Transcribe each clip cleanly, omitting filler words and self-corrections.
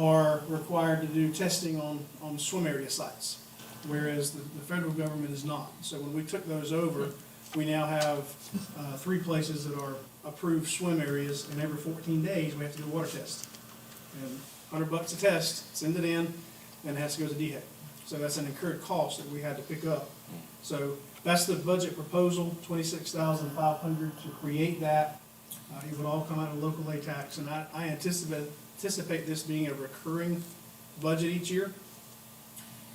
are required to do testing on swim area sites, whereas the federal government is not. So when we took those over, we now have 3 places that are approved swim areas, and every 14 days, we have to do a water test. And $100 a test, send it in, and it has to go to DHEC. So that's an incurred cost that we had to pick up. So that's the budget proposal, $26,500 to create that. It would all come out of local aid tax, and I anticipate this being a recurring budget each year.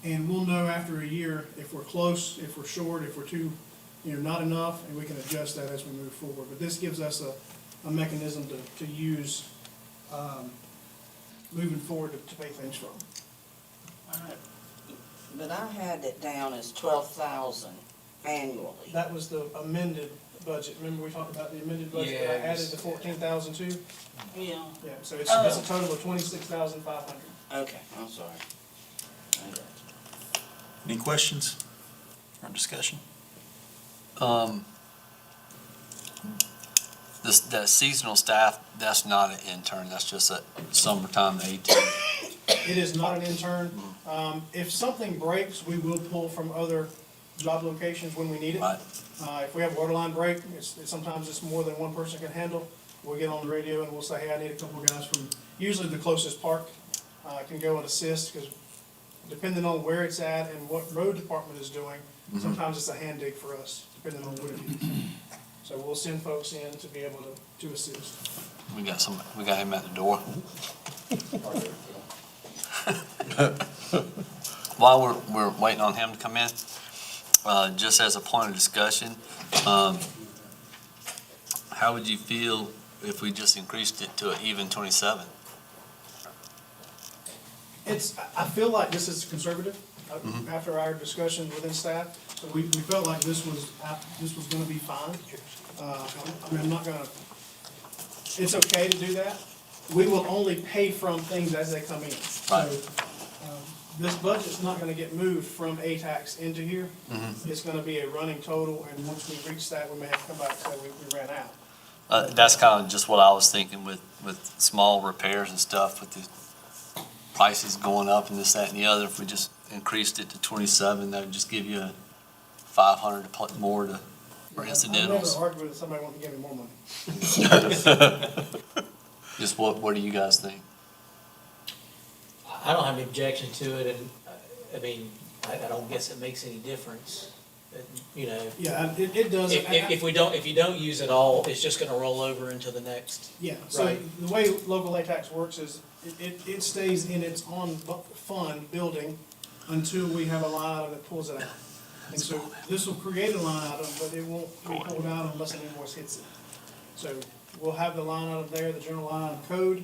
And we'll know after a year if we're close, if we're short, if we're too, not enough, and we can adjust that as we move forward. But this gives us a mechanism to use moving forward to pay things from. All right. But I had it down as 12,000 annually. That was the amended budget. Remember we talked about the amended budget that I added Yes. the 14,000 to? Yeah. Yeah, so it's a total of 26,500. Okay, I'm sorry. I got you. Any questions or discussion? The seasonal staff, that's not an intern, that's just a summertime AT. It is not an intern. If something breaks, we will pull from other job locations when we need it. Right. If we have a water line break, sometimes it's more than one person can handle. We'll get on the radio and we'll say, hey, I need a couple of guys from, usually the closest park can go and assist, because depending on where it's at and what road department is doing, sometimes it's a hand dig for us, depending on what it is. So we'll send folks in to be able to assist. We got him at the door. While we're waiting on him to come in, just as a point of discussion, how would you feel if we just increased it to an even 27? I feel like this is conservative, after our discussion within staff, so we felt like this was gonna be fine. I'm not gonna, it's okay to do that. We will only pay from things as they come in. Right. So, this budget's not gonna get moved from A-tax into here. It's gonna be a running total, and once we reach that, we may have to come back and say we ran out. That's kind of just what I was thinking with small repairs and stuff, with the prices going up and this, that, and the other. If we just increased it to 27, that would just give you 500 more for incidentals. I've never argued with somebody wanting to give me more money. Just what do you guys think? I don't have any objection to it, and, I mean, I don't guess it makes any difference. Yeah, it does. If you don't use it all, it's just gonna roll over into the next. Yeah, so Right. the way local ATAX works is it stays in its own fund building until we have a line item that pulls it out. And so this will create a line item, but it won't be pulled out unless an invoice hits it. So we'll have the line item there, the general line item code,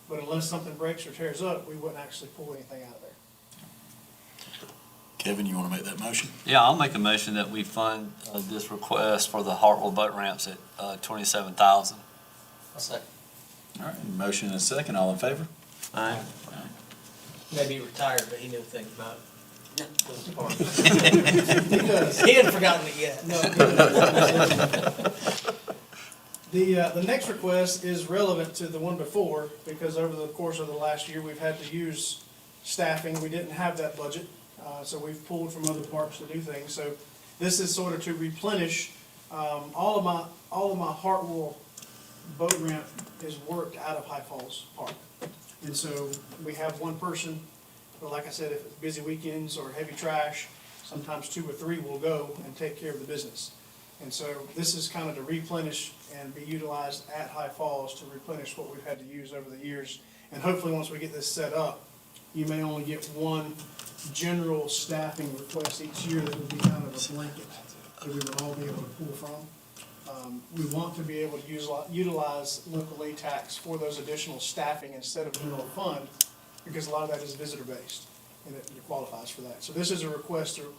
but unless something breaks or tears up, we wouldn't actually pull anything out of there. Kevin, you want to make that motion? Yeah, I'll make a motion that we fund this request for the Hartwell boat ramps at $27,000. I'll say, All right, motion and a second, all in favor? Aye. maybe he retired, but he knew things about those departments. He does. He hadn't forgotten it yet. No. The next request is relevant to the one before, because over the course of the last year, we've had to use staffing. We didn't have that budget, so we've pulled from other parks to do things. So this is sort of to replenish, all of my Hartwell boat ramp is worked out of High Falls Park. And so we have one person, but like I said, if it's busy weekends or heavy trash, sometimes 2 or 3 will go and take care of the business. And so this is kind of to replenish and be utilized at High Falls to replenish what we've had to use over the years. And hopefully, once we get this set up, you may only get one general staffing request each year that would be kind of a blanket that we would all be able to pull from. We want to be able to utilize local ATAX for those additional staffing instead of general fund, because a lot of that is visitor-based, and it qualifies for that. So this is a request to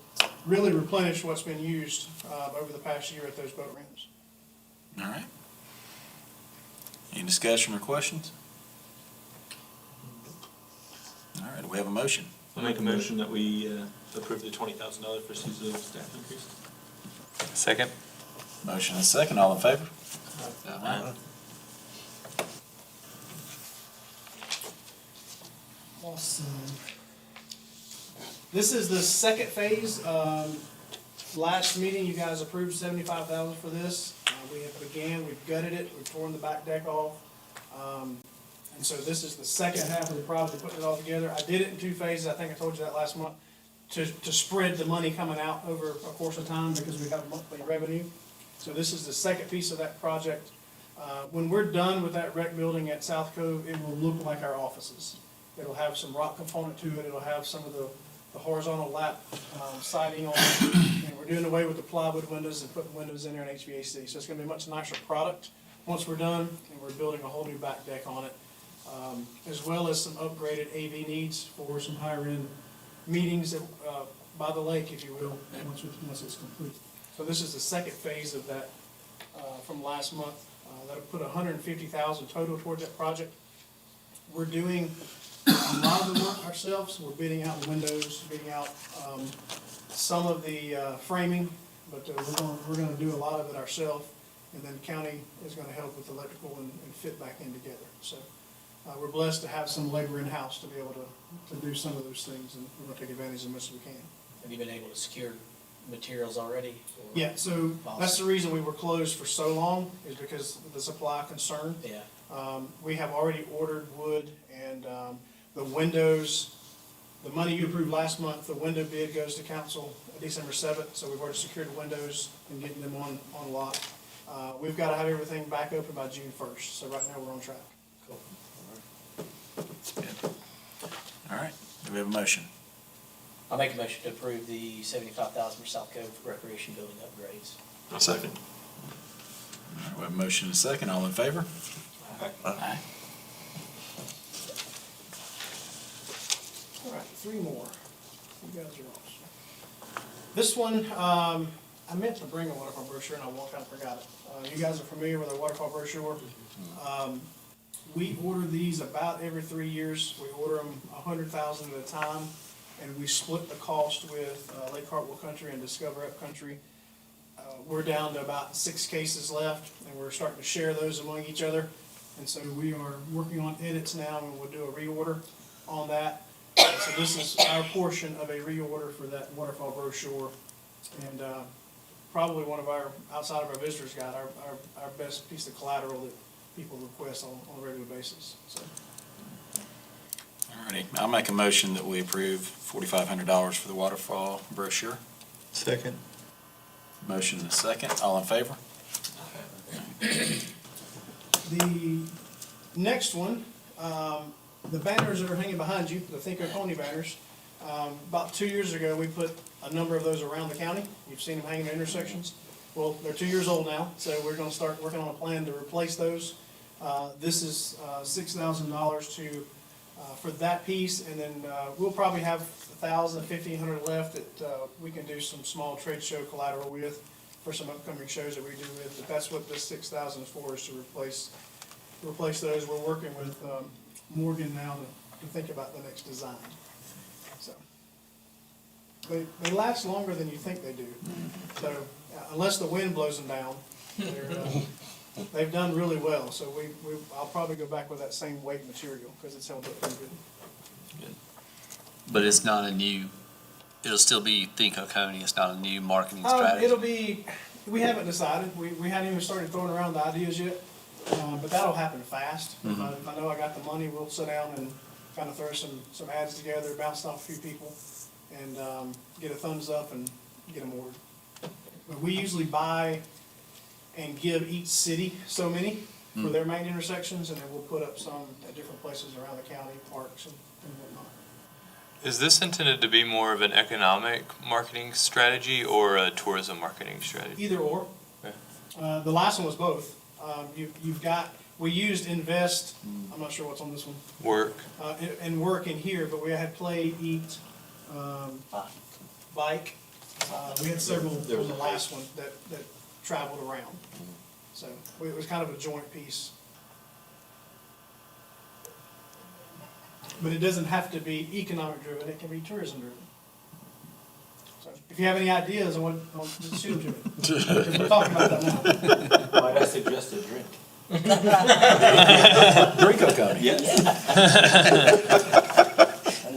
really replenish what's been used over the past year at those boat ramps. All right. Any discussion or questions? All right, do we have a motion? I'll make a motion that we approve the $20,000 for seasonal staff increase. Second. Motion and a second, all in favor? Aye. Awesome. This is the second phase. Last meeting, you guys approved 75,000 for this. We have we've gutted it, we've torn the back deck off. And so this is the second half of the project, putting it all together. I did it in two phases, I think I told you that last month, to spread the money coming out over a course of time because we have monthly revenue. So this is the second piece of that project. When we're done with that rec building at South Cove, it will look like our offices. It'll have some rock component to it, it'll have some of the horizontal lap siding on it. And we're doing away with the plywood windows and putting windows in there and HVAC. So it's gonna be a much nicer product once we're done, and we're building a whole new back deck on it. As well as some upgraded AV needs for some higher end meetings by the lake, if you will, once it's complete. So this is the second phase of that from last month. That'll put $150,000 total towards that project. We're doing a lot of the work ourselves. We're bidding out the windows, bidding out some of the framing, but we're gonna do a lot of it ourselves. And then county is gonna help with electrical and fit back in together. So we're blessed to have some labor in-house to be able to do some of those things, and we're gonna take advantage as much as we can. Have you been able to secure materials already? or- Yeah, so that's the reason we were closed for so long, is because of the supply concern. Yeah, We have already ordered wood and the windows, the money you approved last month, the window bid goes to council December 7th, so we've already secured the windows and getting them on lot. We've got to have everything back open by June 1st, so right now we're on track. cool. All right, do we have a motion? I'll make a motion to approve the 75,000 for South Cove Recreation Building upgrades. I'll second. All right, we have a motion and a second, all in favor? Aye. All right, three more. You guys are awesome. This one, I meant to bring a waterfall brochure and I walked out and forgot it. You guys are familiar with our waterfall brochure. We order these about every 3 years. We order them 100,000 at a time, and we split the cost with Lake Hartwell Country and Discover Up Country. We're down to about 6 cases left, and we're starting to share those among each other. And so we are working on edits now, and we'll do a reorder on that. So this is our portion of a reorder for that waterfall brochure. And probably one of our, outside of our visitors guide, our best piece of collateral that people request on a regular basis, so. All righty, I'll make a motion that we approve $4,500 for the waterfall brochure. Second. Motion and a second, all in favor? The next one, the banners that are hanging behind you, the Think Oconee banners, about 2 years ago, we put a number of those around the county. You've seen them hanging in intersections. Well, they're 2 years old now, so we're gonna start working on a plan to replace those. This is $6,000 for that piece, and then we'll probably have 1,000, 1,500 left that we can do some small trade show collateral with for some upcoming shows that we do with. But that's what this 6,000 is for, is to replace those. We're working with Morgan now to think about the next design. So they last longer than you think they do. So unless the wind blows them down, they've done really well. So I'll probably go back with that same weight material because it's held up pretty good. But it's not a new, it'll still be Think Oconee, it's not a new marketing strategy. It'll be, we haven't decided. We hadn't even started throwing around the ideas yet. But that'll happen fast. If I know I got the money, we'll sit down and kind of throw some ads together, bounce off a few people, and get a thumbs up and get them ordered. But we usually buy and give each city so many for their main intersections, and then we'll put up some at different places around the county, parks and whatnot. Is this intended to be more of an economic marketing strategy or a tourism marketing strategy? Either or. Okay. The last one was both. We used Invest, I'm not sure what's on this one, Work. and work in here, but we had Play, Eat, Bike. We had several on the last one that traveled around. So it was kind of a joint piece. But it doesn't have to be economic driven, it can be tourism driven. So if you have any ideas, just shoot them to me. Because we're talking about that now. Might I suggest a drink? Drink Oconee. Yes.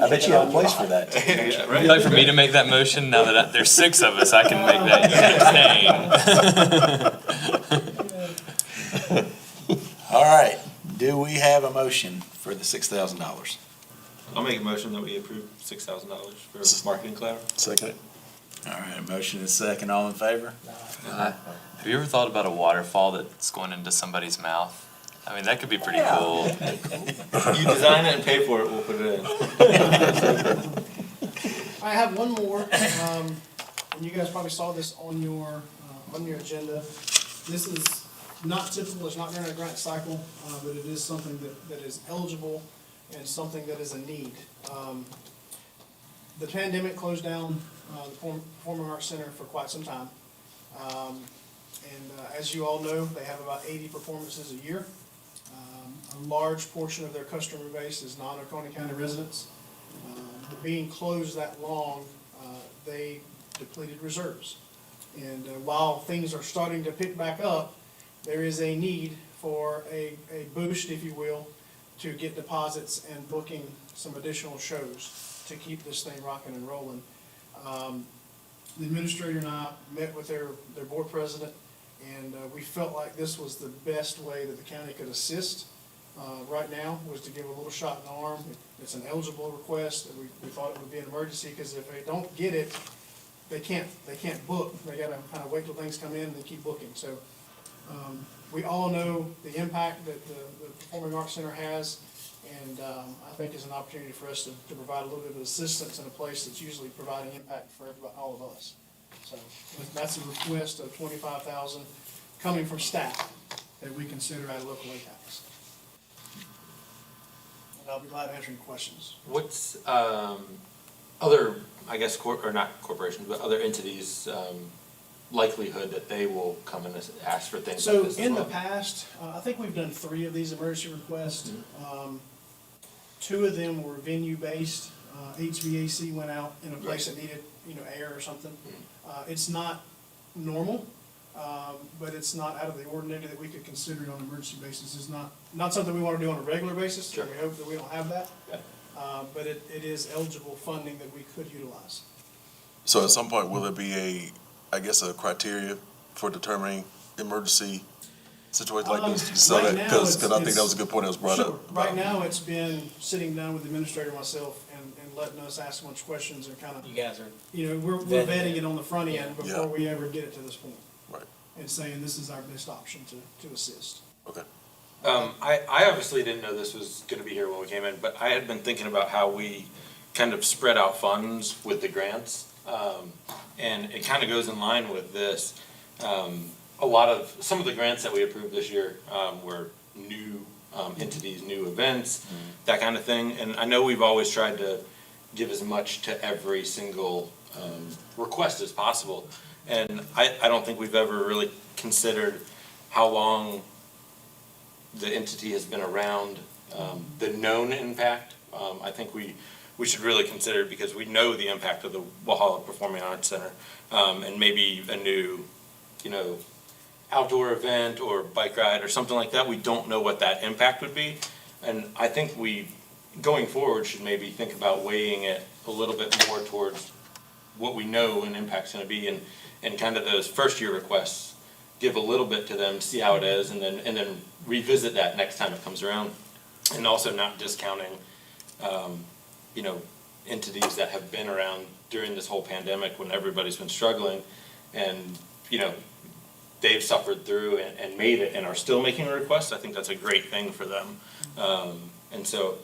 I bet you have a place for that. too. Yeah, Would you like for me to make that motion? Now that there's 6 of us, I can make that. All right, do we have a motion for the $6,000? I'll make a motion that we approve $6,000 for marketing cloud. Second. All right, a motion is second, all in favor? Have you ever thought about a waterfall that's going into somebody's mouth? I mean, that could be pretty Yeah. cool. You design it and pay for it, we'll put it in. I have one more, and you guys probably saw this on your agenda. This is not typical, it's not during a grant cycle, but it is something that is eligible and something that is a need. The pandemic closed down the Performing Arts Center for quite some time. And as you all know, they have about 80 performances a year. A large portion of their customer base is non-Oconee County residents. Being closed that long, they depleted reserves. And while things are starting to pick back up, there is a need for a boost, if you will, to get deposits and booking some additional shows to keep this thing rocking and rolling. The administrator and I met with their board president, and we felt like this was the best way that the county could assist right now, was to give a little shot in the arm. It's an eligible request, and we thought it would be an emergency, because if they don't get it, they can't book. They gotta kind of wait till things come in and then keep booking. So we all know the impact that the Performing Arts Center has, and I think it's an opportunity for us to provide a little bit of assistance in a place that's usually providing impact for everybody, all of us. So that's a request of $25,000 coming from staff that we consider at a local aid tax. And I'll be glad to answer any questions. What's, other, I guess, or not corporations, but other entities, likelihood that they will come and ask for things like So this as in the well? past, I think we've done 3 of these emergency requests. 2 of them were venue-based. HVAC went out in a place that needed, air or something. It's not normal, but it's not out of the ordinary that we could consider it on an emergency basis. It's not something we want to do on a regular basis. Sure. We hope that we don't have that. Yeah. But it is eligible funding that we could utilize. So at some point, will there be a criteria for determining emergency situations like this? So Right that, now, because I think it's- that was a good point that was brought Sure. up. Right now, it's been sitting down with the administrator and myself and letting us ask a bunch of questions and kind of, You guys are, we're Vetting vetting it. it on the front end Yeah. before we ever get it to this point. Right. And saying this is our best option to assist. Okay. I obviously didn't know this was gonna be here when we came in, but I had been thinking about how we kind of spread out funds with the grants. And it kind of goes in line with this. Some of the grants that we approved this year, were new, entities, new events, that kind of thing. And I know we've always tried to give as much to every single, request as possible. And I don't think we've ever really considered how long the entity has been around, the known impact. I think we should really consider it, because we know the impact of the Walhalla Performing Arts Center, and maybe a new, outdoor event or bike ride or something like that. We don't know what that impact would be. And I think we, going forward, should maybe think about weighing it a little bit more towards what we know an impact's gonna be, and kind of those first year requests, give a little bit to them, see how it is, and then revisit that next time it comes around. And also not discounting, entities that have been around during this whole pandemic when everybody's been struggling, and, they've suffered through and made it and are still making a request. I think that's a great thing for them. And so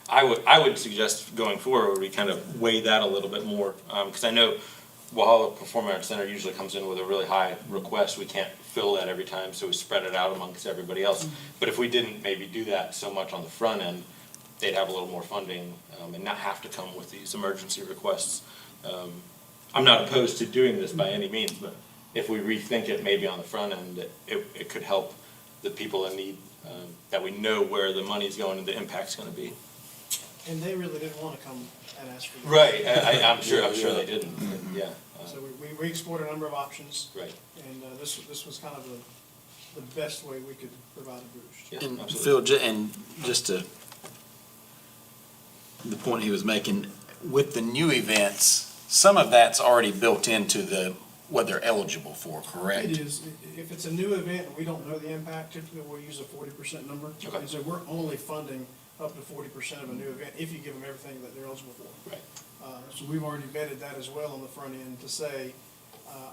I would suggest going forward, we kind of weigh that a little bit more, because I know Walhalla Performing Arts Center usually comes in with a really high request. We can't fill that every time, so we spread it out amongst everybody else. But if we didn't maybe do that so much on the front end, they'd have a little more funding, and not have to come with these emergency requests. I'm not opposed to doing this by any means, but if we rethink it maybe on the front end, it could help the people in need, that we know where the money's going and the impact's gonna be. And they really didn't want to come and ask for this. Right, I'm sure they didn't, yeah. So we explored a number of options, Right. and this was kind of the best way we could provide a boost. Yeah, And absolutely. Phil, and just to the point he was making, with the new events, some of that's already built into what they're eligible for, correct? It is, if it's a new event and we don't know the impact, typically we'll use a 40% number. Okay. And so we're only funding up to 40% of a new event if you give them everything that they're eligible for. Right. So we've already vetted that as well on the front end to say,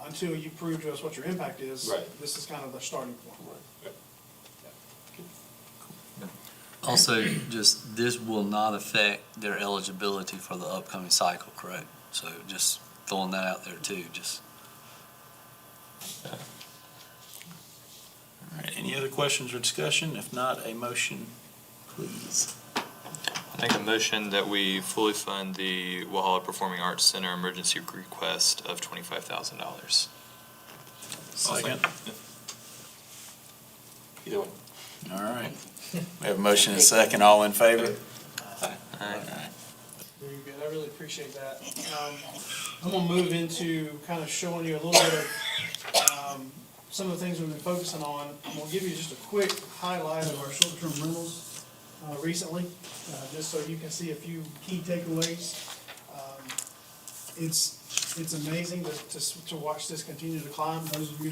until you prove to us what your impact is, Right. this is kind of the starting point. Also, just, this will not affect their eligibility for the upcoming cycle, correct? So just throwing that out there too, just. All right, any other questions or discussion? If not, a motion, please. Make a motion that we fully fund the Walhalla Performing Arts Center emergency request of $25,000. Second. Either one. All right. We have a motion and a second. All in favor? Aye. Very good, I really appreciate that. I'm gonna move into kind of showing you a little bit of, some of the things we've been focusing on. I'm gonna give you just a quick highlight of our short-term rentals, recently, just so you can see a few key takeaways. It's amazing to watch this continue to climb. Those of you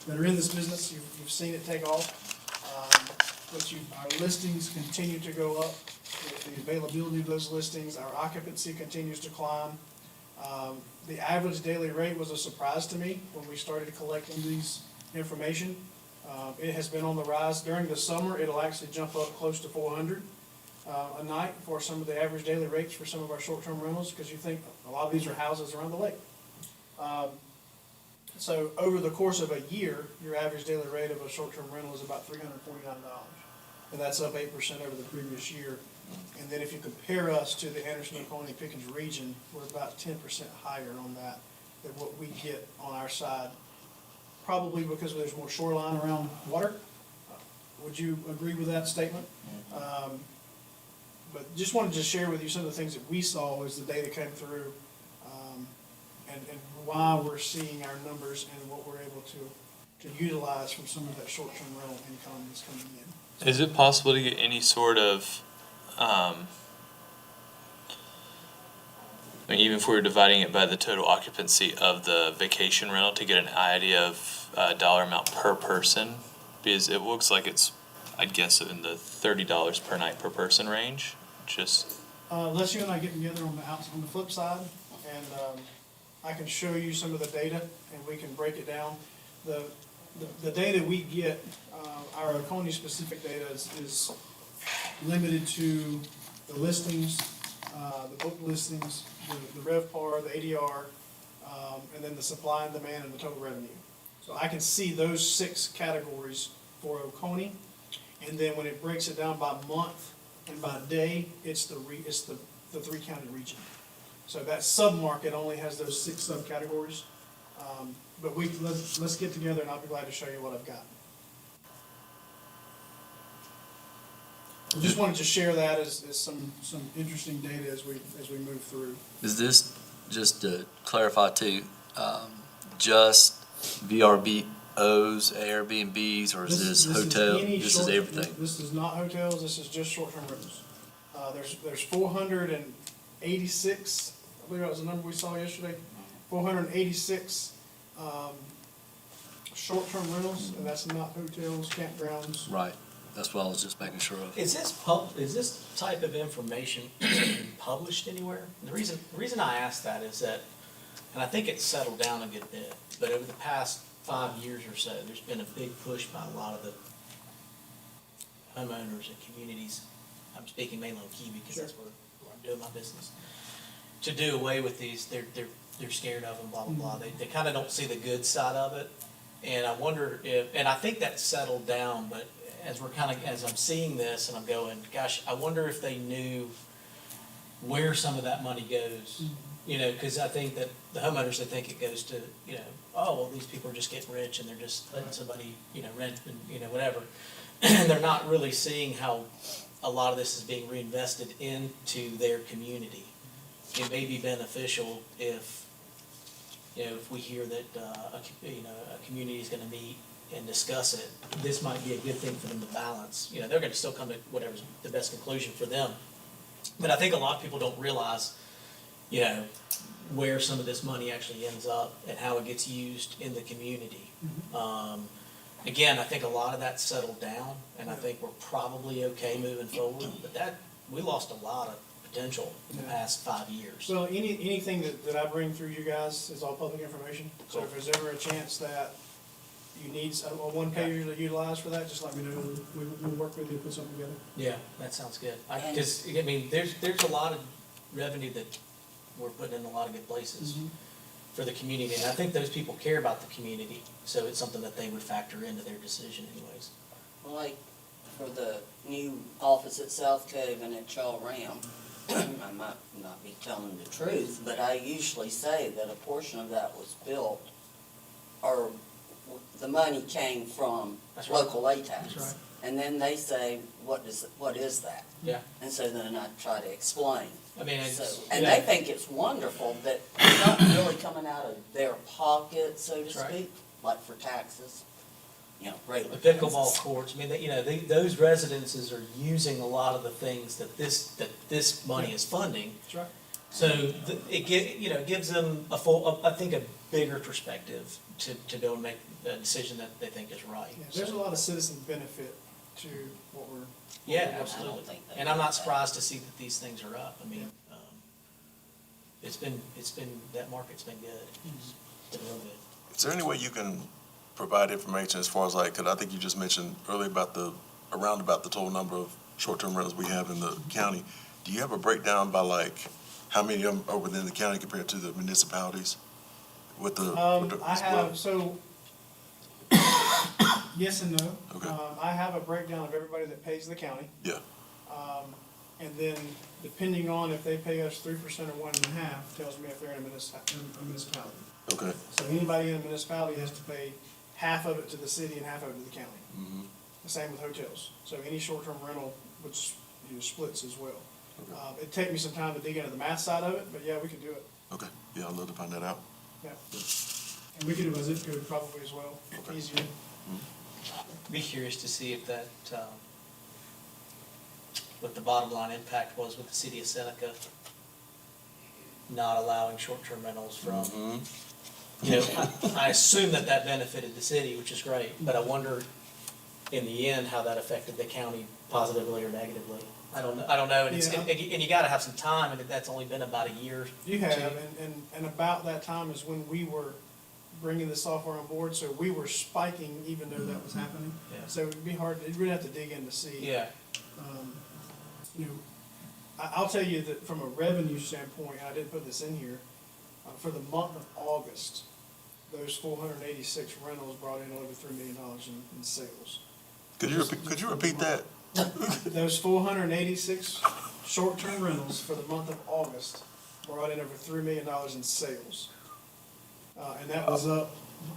that are in this business, you've seen it take off. But our listings continue to go up, the availability of those listings, our occupancy continues to climb. The average daily rate was a surprise to me when we started collecting these information. It has been on the rise. During the summer, it'll actually jump up close to 400 a night for some of the average daily rates for some of our short-term rentals, because you think a lot of these are houses around the lake. So over the course of a year, your average daily rate of a short-term rental is about $349. And that's up 8% over the previous year. And then if you compare us to the Anderson, Oconee, Pickens region, we're about 10% higher on that than what we get on our side. Probably because there's more shoreline around water. Would you agree with that statement? But just wanted to share with you some of the things that we saw as the data came through, and why we're seeing our numbers and what we're able to utilize from some of that short-term rental income that's coming in. Is it possible to get any sort of, I mean, even if we were dividing it by the total occupancy of the vacation rental, to get an idea of dollar amount per person? Because it looks like it's, I'd guess, in the $30 per night per person range, just. Let's you and I get together on the flip side, and I can show you some of the data, and we can break it down. The data we get, our Oconee specific data is limited to the listings, the book listings, the RevPAR, the ADR, and then the supply and demand and the total revenue. So I can see those 6 categories for Oconee, and then when it breaks it down by month and by day, it's the 3-county region. So that sub-market only has those 6 subcategories. But let's get together and I'll be glad to show you what I've got. I just wanted to share that as some interesting data as we move through. Is this, just to clarify too, just VRBOs, Airbnbs, or is this hotel? any This is short- everything? This is not hotels, this is just short-term rentals. There's 486, I believe that was the number we saw yesterday, 486 short-term rentals, and that's not hotels, campgrounds. Right, that's what I was just making sure of. Is this type of information published anywhere? The reason I ask that is that, and I think it's settled down a good bit, but over the past 5 years or so, there's been a big push by a lot of the homeowners and communities. I'm speaking mainly on Kiwi because that's where I'm doing my business. To do away with these, they're scared of them, blah, blah, blah. They kind of don't see the good side of it. And I wonder if, and I think that's settled down, but as I'm seeing this and I'm going, gosh, I wonder if they knew where some of that money goes. You know, because I think that the homeowners, they think it goes to, you know, oh, well, these people are just getting rich and they're just letting somebody, you know, rent and, you know, whatever. And they're not really seeing how a lot of this is being reinvested into their community. It may be beneficial if, you know, if we hear that, a community is gonna meet and discuss it, this might be a good thing for them to balance. You know, they're gonna still come to whatever's the best conclusion for them. But I think a lot of people don't realize, you know, where some of this money actually ends up and how it gets used in the community. Again, I think a lot of that's settled down, and I think we're probably okay moving forward, but we lost a lot of potential in the past 5 years. Well, anything that I bring through you guys is all public information. So if there's ever a chance that you need a one pager to utilize for that, just let me know. We'll work with you to put something together. Yeah, that sounds good. Because, I mean, there's a lot of revenue that we're putting in a lot of good places for the community. And I think those people care about the community, so it's something that they would factor into their decision anyways. Like for the new office at South Cove and at Chaw Ram, I might not be telling the truth, but I usually say that a portion of that was built, or the money came from That's right. local ATAX. That's right. And then they say, what is that? Yeah. And so then I try to explain. I mean, So, it's, and yeah. they think it's wonderful that it's not really coming out of their pocket, so to That's right. speak, like for taxes, you know, regular. The pickleball taxes. courts, I mean, those residences are using a lot of the things that this money is funding. That's right. So it gives them I think a bigger perspective to be able to make a decision that they think is right. Yeah, there's a lot of citizen benefit to what we're. Yeah, I don't absolutely. think they And I'm do not that. surprised to see that these things are up. I mean, it's been, that market's been good. It's been real good. Is there any way you can provide information as far as like, because I think you just mentioned earlier about the total number of short-term rentals we have in the county. Do you have a breakdown by like, how many of them are within the county compared to the municipalities? With the I split? have, so, yes and no. Okay. I have a breakdown of everybody that pays the county. Yeah. And then depending on if they pay us 3% or 1.5, tells me if they're in a municipality. Okay. So anybody in a municipality has to pay half of it to the city and half of it to the county. Mhm. The same with hotels. So any short-term rental, which, splits as well. Okay. It'd take me some time to dig into the math side of it, but yeah, we can do it. Okay. Yeah, I'd love to find that out. Yeah. And we could do a zip code probably as well, Okay. easier. Be curious to see if that, what the bottom line impact was with the city of Seneca not allowing short-term rentals from, I assume that benefited the city, which is great, but I wonder in the end how that affected the county positively or negatively. I don't know, and Yeah. and you gotta have some time, and that's only been about a year. You have, and about that time is when we were bringing the software on board, so we were spiking even though that was happening. Yeah. So it'd be hard, you'd really have to dig in to see. Yeah, I'll tell you that from a revenue standpoint, I didn't put this in here, for the month of August, those 486 rentals brought in over $3 million in sales. Could you repeat that? Those 486 short-term rentals for the month of August brought in over $3 million in sales. And that was up,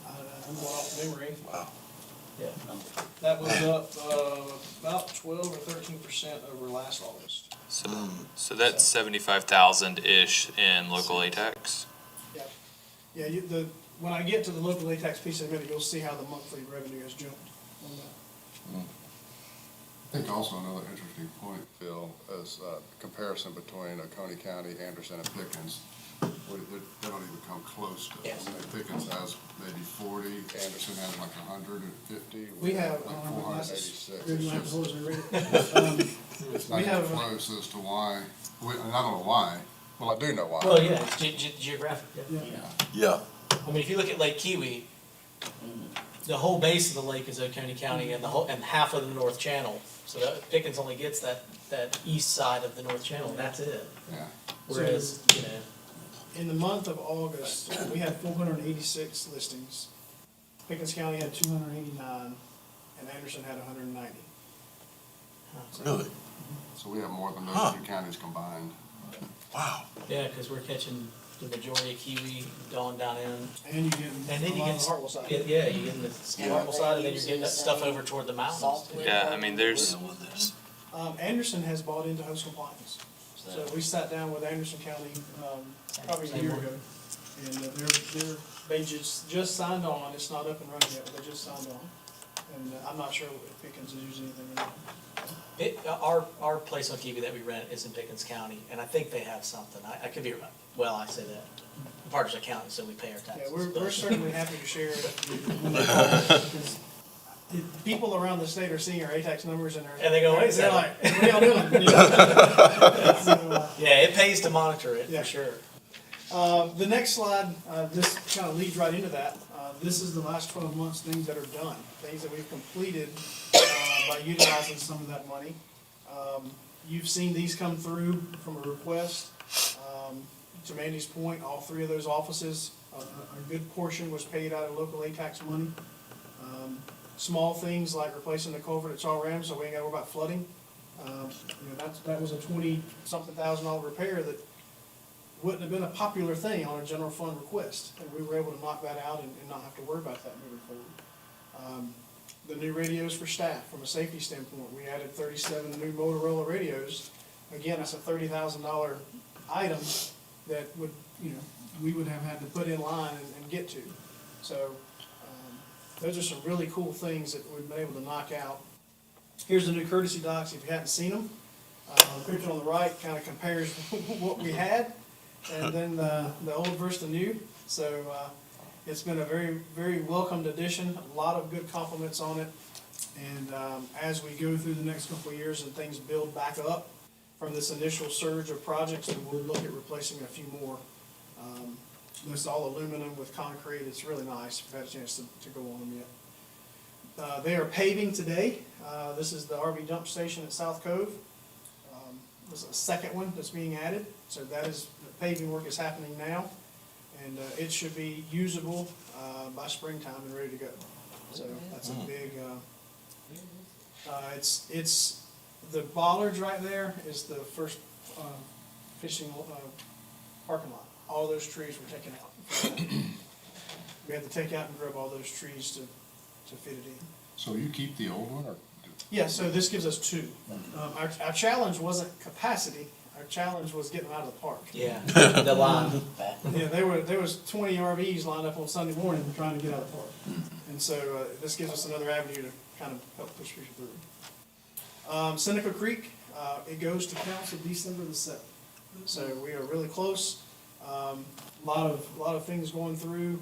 I'm going off memory, Wow. yeah. that was up about 12 or 13% over last August. So that's 75,000-ish in local ATAX. Yeah, when I get to the local ATAX piece in a minute, you'll see how the monthly revenue has jumped on that. I think also another interesting point, Phil, is comparison between Oconee County, Anderson, and Pickens. They don't even come close to it. Yes. I mean, Pickens has maybe 40, Anderson has like 150. We have, like I don't know, glasses. 486. Read It's my just, proposal and read it. it's we not even have- close as to why, and I don't know why. Well, I do know why. Well, yeah, it's geographic, yeah. Yeah. I mean, if you look at Lake Kiwi, the whole base of the lake is Oconee County and and half of the North Channel. So Pickens only gets that east side of the North Channel, and that's it. Yeah. Whereas, In the month of August, we had 486 listings. Pickens County had 289, and Anderson had 190. Really? So we have more than Huh. those two counties combined. Wow. yeah, because we're catching the majority of Kiwi going down in. And you get And then a you lot get, of the Hartwell side. yeah, you get the Yeah. Hartwell side, and then you're getting that Using stuff the over toward the mountains. software. Yeah, I mean, there's, Anderson has bought into host compliance. So we sat down with Anderson County, probably a year ago. And they just signed on, it's not up and running yet, but they just signed on. And I'm not sure if Pickens is using anything or not. Our place on TV that we rent is in Pickens County, and I think they have something. I could be, well, I say that. Partridge County, so we pay our Yeah, taxes. we're but- certainly happy to share it. When they call us, because people around the state are seeing our ATAX numbers and And they go, wait a they're second. like, what are y'all doing? You know? So, Yeah, it pays to monitor it, Yeah. for sure. the next slide, this kind of leads right into that. This is the last 12 months, things that are done, things that we've completed by utilizing some of that money. You've seen these come through from a request. To Mandy's point, all three of those offices, a good portion was paid out of local ATAX money. Small things like replacing the culvert at Charles Ram, so we ain't gotta worry about flooding. That was a 20-something thousand repair that wouldn't have been a popular thing on a general fund request, and we were able to knock that out and not have to worry about that moving forward. The new radios for staff, from a safety standpoint, we added 37 new Motorola radios. Again, that's a $30,000 item that would, we would have had to put in line and get to. So, those are some really cool things that we've been able to knock out. Here's the new courtesy docs, if you hadn't seen them. The picture on the right kind of compares what we had, and then the old versus the new. So, it's been a very, very welcomed addition, a lot of good compliments on it. And as we go through the next couple of years and things build back up from this initial surge of projects, then we'll look at replacing a few more. This is all aluminum with concrete, it's really nice, if you've had a chance to go on them yet. They are paving today. This is the RV dump station at South Cove. This is a second one that's being added, so that is, the paving work is happening now. And it should be usable by springtime and ready to go. So that's a big, it's, the bollards right there is the first fishing parking lot. All those trees were taken out. We had to take out and grub all those trees to fit it in. So you keep the old one, or? Yeah, so this gives us two. Our challenge wasn't capacity, our challenge was getting them out of the park. Yeah, the line. Yeah, there was 20 RVs lined up on Sunday morning trying to get out of the park. And so, this gives us another avenue to kind of help push people through. Seneca Creek, it goes to council December the 7th. So we are really close. Lot of things going through.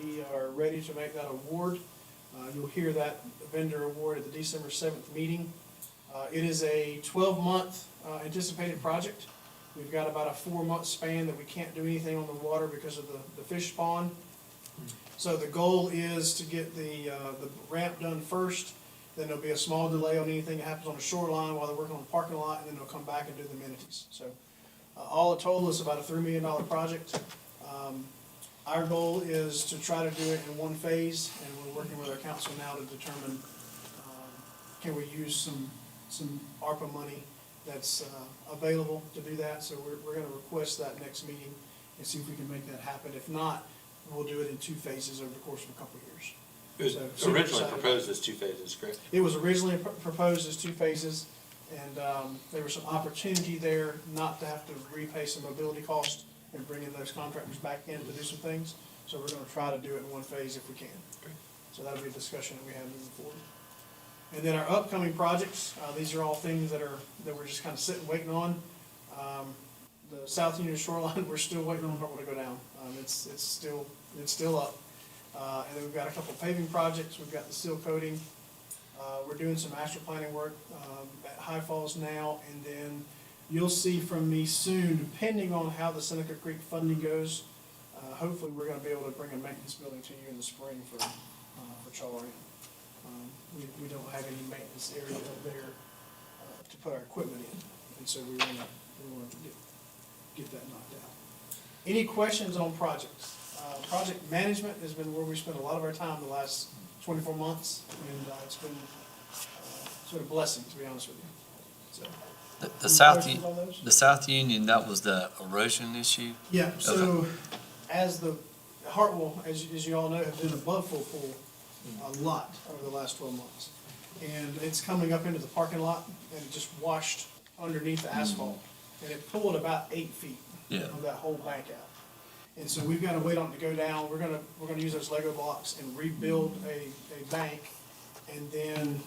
We are ready to make that award. You'll hear that vendor award at the December 7th meeting. It is a 12-month anticipated project. We've got about a 4-month span that we can't do anything on the water because of the fish spawn. So the goal is to get the ramp done first, then there'll be a small delay on anything that happens on the shoreline while they're working on the parking lot, and then they'll come back and do the amenities. So all in total, it's about a $3 million project. Our goal is to try to do it in one phase, and we're working with our council now to determine, can we use some ARPA money that's available to do that. So we're gonna request that next meeting and see if we can make that happen. If not, we'll do it in 2 phases over the course of a couple of years. It was So, super originally excited. proposed as 2 phases, correct? It was originally proposed as 2 phases, and there was some opportunity there not to have to repay some mobility costs and bringing those contractors back in to do some things. So we're gonna try to do it in 1 phase if we can. So that'll be a discussion that we have moving forward. And then our upcoming projects, these are all things that we're just kind of sitting, waiting on. The South Union Shoreline, we're still waiting on purple to go down. It's still up. And then we've got a couple paving projects, we've got the seal coating. We're doing some master planning work at High Falls now, and then you'll see from me soon, depending on how the Seneca Creek funding goes, hopefully we're gonna be able to bring a maintenance building to you in the spring for Charles Ram. We don't have any maintenance area up there to put our equipment in, and so we wanna get that knocked out. Any questions on projects? Project management has been where we spent a lot of our time the last 24 months, and it's been sort of a blessing, to be honest with you. So, The any South, questions on those? the South Union, that was the erosion issue? Yeah, so as the Hartwell, as you all know, have been above full pool a lot over the last 12 months. And it's coming up into the parking lot, and it just washed underneath the asphalt. And it pulled about 8 feet Yeah. of that whole bank out. And so we've got to wait on it to go down. We're gonna use those Lego blocks and rebuild a bank And then,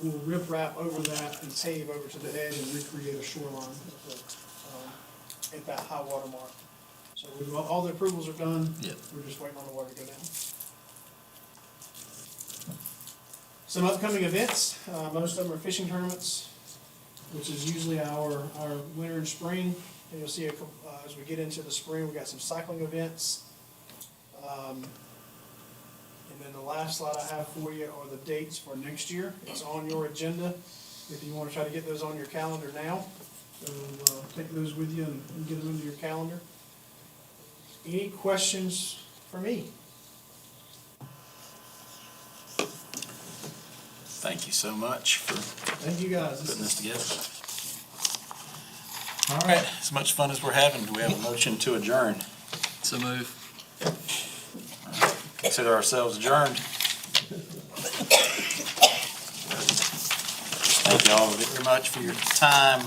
we'll rip wrap over that and pave over to the edge and recreate a shoreline at that high water mark. So all the approvals are done. Yep. We're just waiting on the water to go down. Some upcoming events, most of them are fishing tournaments, which is usually our winter and spring. And you'll see as we get into the spring, we got some cycling events. And then the last slide I have for you are the dates for next year. It's on your agenda. If you want to try to get those on your calendar now, so take those with you and get them into your calendar. Any questions for me? Thank you so much for Thank you, guys. putting this together. All right, as much fun as we're having, do we have a motion to adjourn? So move. Consider ourselves adjourned. Thank you all very much for your time.